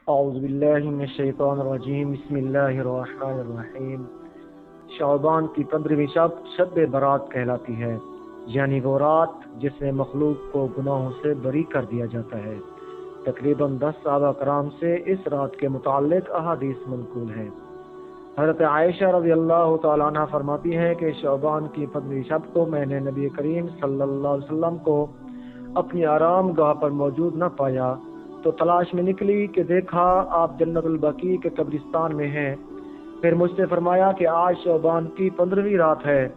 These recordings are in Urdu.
اعوذ باللہ من الشیطان الرجیم بسم اللہ الرحمن الرحیم۔ شعبان کی 15ویں شب شب برات کہلاتی ہے، یعنی وہ رات جس میں مخلوق کو گناہوں سے بری کر دیا جاتا ہے۔ تقریباً 10 صحابہ کرام سے اس رات کے متعلق احادیث منقول ہیں۔ حضرت عائشہ رضی اللہ تعالیٰ عنہ فرماتی ہے کہ شعبان کی 15ویں شب کو میں نے نبی کریم صلی اللہ علیہ وسلم کو اپنی آرام گاہ پر موجود نہ پایا تو تلاش میں نکلی کہ دیکھا آپ جنت البقیع کے قبرستان میں ہیں۔ پھر مجھ سے فرمایا کہ آج شعبان کی 15ویں رات ہے۔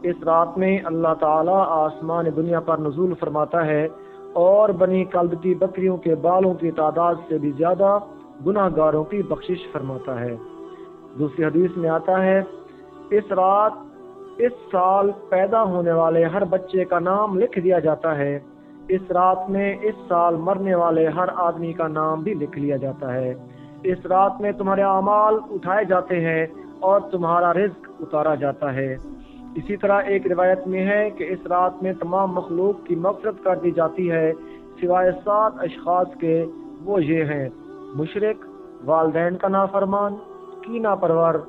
اس رات میں اللہ تعالیٰ آسمان دنیا پر نزول فرماتا ہے اور بنی کلب کی بکریوں کے بالوں کی تعداد سے بھی زیادہ گناہ گاروں کی بخشش فرماتا ہے۔ دوسری حدیث میں آتا ہے، اس رات اس سال پیدا ہونے والے ہر بچے کا نام لکھ دیا جاتا ہے۔ اس رات میں اس سال مرنے والے ہر آدمی کا نام بھی لکھ لیا جاتا ہے۔ اس رات میں تمہارے اعمال اٹھائے جاتے ہیں اور تمہارا رزق اتارا جاتا ہے۔ اسی طرح ایک روایت میں ہے کہ اس رات میں تمام مخلوق کی مغفرت کر دی جاتی ہے سوائے 7 اشخاص کے۔ وہ یہ ہیں: مشرک، والدین کا نافرمان، کینہ پرور،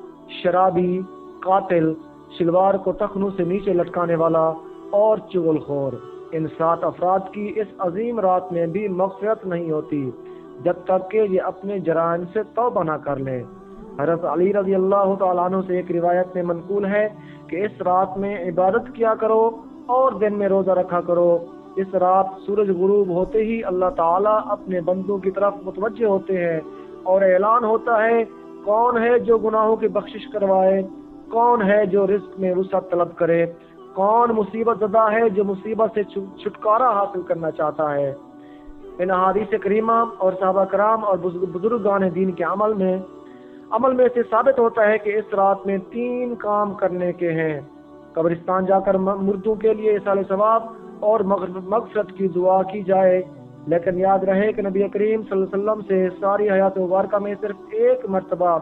شرابی، قاتل، شلوار کو ٹخنوں سے نیچے لٹکانے والا اور چغل خور۔ ان 7 افراد کی اس عظیم رات میں بھی مغفرت نہیں ہوتی جب تک کہ یہ اپنے جرائم سے توبہ نہ کر لیں۔ حضرت علی رضی اللہ تعالیٰ عنہ سے ایک روایت میں منقول ہے کہ اس رات میں عبادت کیا کرو اور دن میں روزہ رکھا کرو۔ اس رات سورج غروب ہوتے ہی اللہ تعالیٰ اپنے بندوں کی طرف متوجہ ہوتے ہیں اور اعلان ہوتا ہے، کون ہے جو گناہوں کی بخشش کروائے، کون ہے جو رزق میں وسعت طلب کرے، کون مصیبت زدہ ہے جو مصیبت سے چھٹکارا حاصل کرنا چاہتا ہے۔ ان احادیث کریمہ اور صحابہ کرام اور بزرگان دین کے عمل میں سے ثابت ہوتا ہے کہ اس رات میں 3 کام کرنے کے ہیں: قبرستان جا کر مردوں کے لیے ایصال ثواب اور مغفرت کی دعا کی جائے۔ لیکن یاد رہے کہ نبی کریم صلی اللہ علیہ وسلم سے ساری حیات مبارکہ میں صرف ایک مرتبہ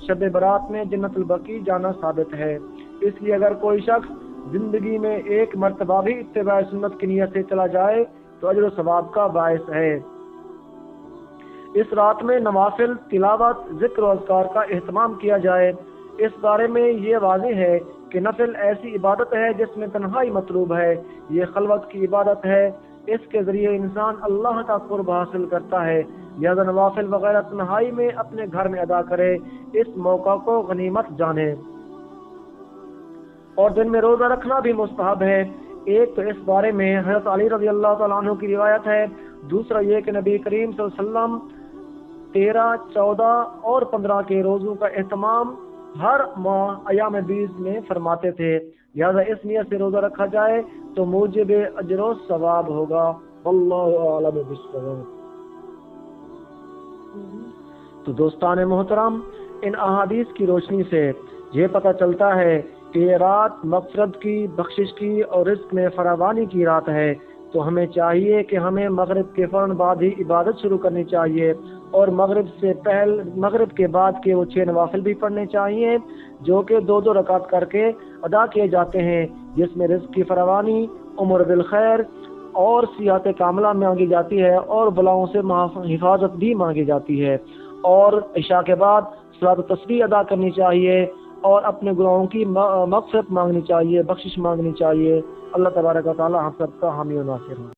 شب برات میں جنت البقیع جانا ثابت ہے۔ اس لیے اگر کوئی شخص زندگی میں ایک مرتبہ بھی اتباع سنت کی نیت سے چلا جائے تو اجر و ثواب کا باعث ہے۔ اس رات میں نوافل، تلاوت، ذکر و اذکار کا اہتمام کیا جائے۔ اس بارے میں یہ واضح ہے کہ نفل ایسی عبادت ہے جس میں تنہائی مطلوب ہے۔ یہ خلوت کی عبادت ہے، اس کے ذریعے انسان اللہ کا قرب حاصل کرتا ہے۔ لہذا نوافل وغیرہ تنہائی میں اپنے گھر میں ادا کرے، اس موقع کو غنیمت جانے۔ اور دن میں روزہ رکھنا بھی مستحب ہے۔ ایک تو اس بارے میں حضرت علی رضی اللہ تعالیٰ عنہ کی روایت ہے، دوسرا یہ کہ نبی کریم صلی اللہ علیہ وسلم 13، 14 اور 15 کے روزوں کا اہتمام ہر ماہ ایام 20 میں فرماتے تھے۔ لہذا اس نیت سے روزہ رکھا جائے تو موجب اجر و ثواب ہوگا۔ واللہ اعلم بالصواب۔ تو دوستان محترم، ان احادیث کی روشنی سے یہ پتہ چلتا ہے کہ یہ رات مغفرت کی، بخشش کی اور رزق میں فراوانی کی رات ہے۔ تو ہمیں چاہیے کہ ہمیں مغرب کے فوراً بعد ہی عبادت شروع کرنی چاہیے اور مغرب کے بعد کے وہ 6 نوافل بھی پڑھنے چاہیے جو کہ 2 رکعت کر کے ادا کیے جاتے ہیں، جس میں رزق کی فراوانی، عمر بالخیر اور صحت کاملہ مانگی جاتی ہے اور بلاؤں سے حفاظت بھی مانگی جاتی ہے۔ اور عشاء کے بعد صلاۃ التسبیح ادا کرنی چاہیے اور اپنے گناہوں کی مغفرت مانگنی چاہیے، بخشش مانگنی چاہیے۔ اللہ تبارک و تعالی ہم سب کا حامی و ناصر ہو۔